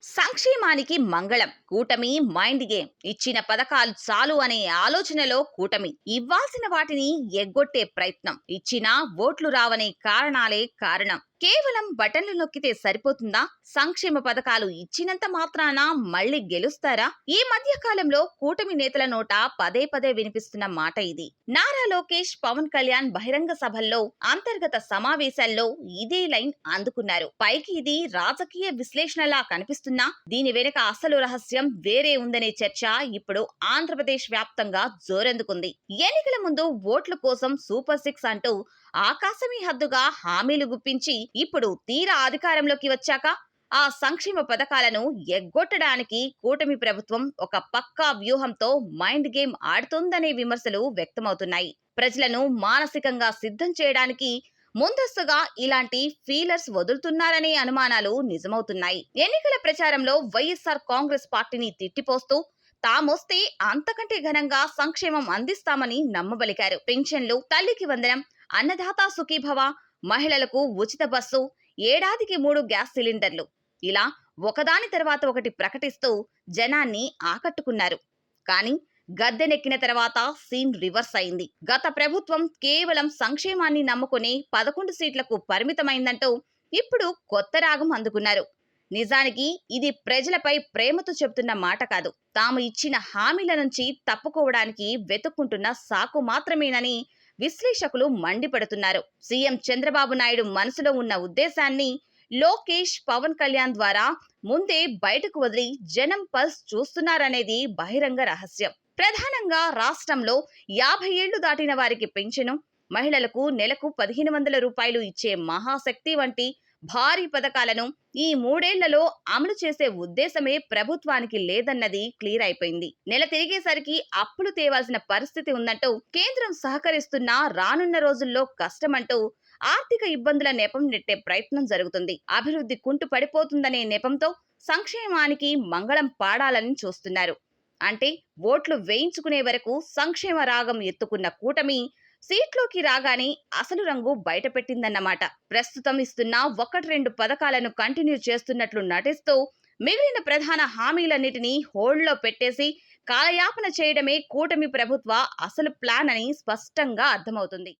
సంక్షేమానికి మంగళం కూటమి మైండ్ గేమ్ ఇచ్చిన పథకాలు చాలు అనే ఆలోచనలో కూటమి ఇవ్వాల్సిన వాటిని ఎగ్గొట్టే ప్రయత్నం ఇచ్చిన ఓట్లు రావనే కారణాలే కారణం. కేవలం బటన్లు నొక్కితే సరిపోతుందా? సంక్షేమ పథకాలు ఇచ్చినంత మాత్రాన మళ్ళీ గెలుస్తారా? ఈ మధ్య కాలంలో కూటమి నేతల నోట పదే పదే వినిపిస్తున్న మాట ఇది. నారా లోకేష్, పవన్ కళ్యాణ్ బహిరంగ సభల్లో, అంతర్గత సమావేశాల్లో ఇదే లైన్ అందుకున్నారు. పైకి ఇది రాజకీయ విశ్లేషణలా కనిపిస్తున్నా దీని వెనుక అసలు రహస్యం వేరే ఉందనే చర్చ ఇప్పుడు ఆంధ్రప్రదేశ్ వ్యాప్తంగా జోరందుకుంది. ఎన్నికల ముందు ఓట్ల కోసం సూపర్ సిక్స్ అంటూ ఆకాశమీ హద్దుగా హామీలు గుప్పించి ఇప్పుడు తీరా అధికారంలోకి వచ్చాక ఆ సంక్షేమ పథకాలను ఎగ్గొట్టడానికి కూటమి ప్రభుత్వం ఒక పక్కా వ్యూహంతో మైండ్ గేమ్ ఆడుతోందనే విమర్శలు వ్యక్తమవుతున్నాయి. ప్రజలను మానసికంగా సిద్ధం చేయడానికి ముందస్తుగా ఇలాంటి ఫీలర్స్ వదులుతున్నారనే అనుమానాలు నిజమవుతున్నాయి. ఎన్నికల ప్రచారంలో వైఎస్ఆర్ కాంగ్రెస్ పార్టీని తిట్టిపోస్తూ తామొస్తే అంతకంటే ఘనంగా సంక్షేమం అందిస్తామని నమ్మబలికారు. పెన్షన్లు, తల్లికి వందనం, అన్నదాత సుఖీభవ, మహిళలకు ఉచిత బస్సు, ఏడాదికి 3 గ్యాస్ సిలిండర్లు ఇలా ఒకదాని తర్వాత ఒకటి ప్రకటిస్తూ జనాన్ని ఆకట్టుకున్నారు. కానీ గద్దెనెక్కిన తర్వాత సీన్ రివర్స్ అయింది. గత ప్రభుత్వం కేవలం సంక్షేమాన్ని నమ్ముకుని 11 సీట్లకు పరిమితమైందంటూ ఇప్పుడు కొత్త రాగం అందుకున్నారు. నిజానికి ఇది ప్రజలపై ప్రేమతో చెబుతున్న మాట కాదు. తాము ఇచ్చిన హామీల నుంచి తప్పుకోవడానికి వెతుక్కుంటున్న సాకు మాత్రమేనని విశ్లేషకులు మండిపడుతున్నారు. సీఎం చంద్రబాబు నాయుడు మనసులో ఉన్న ఉద్దేశాన్ని లోకేష్, పవన్ కళ్యాణ్ ద్వారా ముందే బయటకు వదిలి జనం పల్స్ చూస్తున్నారనేది బహిరంగ రహస్యం. ప్రధానంగా రాష్ట్రంలో 50 ఏళ్లు దాటిన వారికి పెన్షను, మహిళలకు నెలకు 1500 రూపాయలు ఇచ్చే మహాశక్తి వంటి భారీ పథకాలను ఈ 3 ఏళ్లలో అమలు చేసే ఉద్దేశమే ప్రభుత్వానికి లేదన్నది క్లియర్ అయిపోయింది. నెల తిరిగేసరికి అప్పులు తేవాల్సిన పరిస్థితి ఉందంటూ కేంద్రం సహకరిస్తున్నా రానున్న రోజుల్లో కష్టమంటూ ఆర్థిక ఇబ్బందుల నెపం నెట్టే ప్రయత్నం జరుగుతుంది. అభివృద్ధి కుంటు పడిపోతుందనే నెపంతో సంక్షేమానికి మంగళం పాడాలని చూస్తున్నారు. అంటే ఓట్లు వేయించుకునే వరకు సంక్షేమ రాగం ఎత్తుకున్న కూటమి సీట్లోకి రాగానే అసలు రంగు బయటపెట్టిందన్నమాట. ప్రస్తుతం ఇస్తున్న 1-2 పథకాలను కంటిన్యూ చేస్తున్నట్లు నటిస్తూ మిగిలిన ప్రధాన హామీలన్నిటినీ హోల్డ్లో పెట్టేసి కాలయాపన చేయడమే కూటమి ప్రభుత్వ అసలు ప్లాన్ అని స్పష్టంగా అర్థమవుతుంది.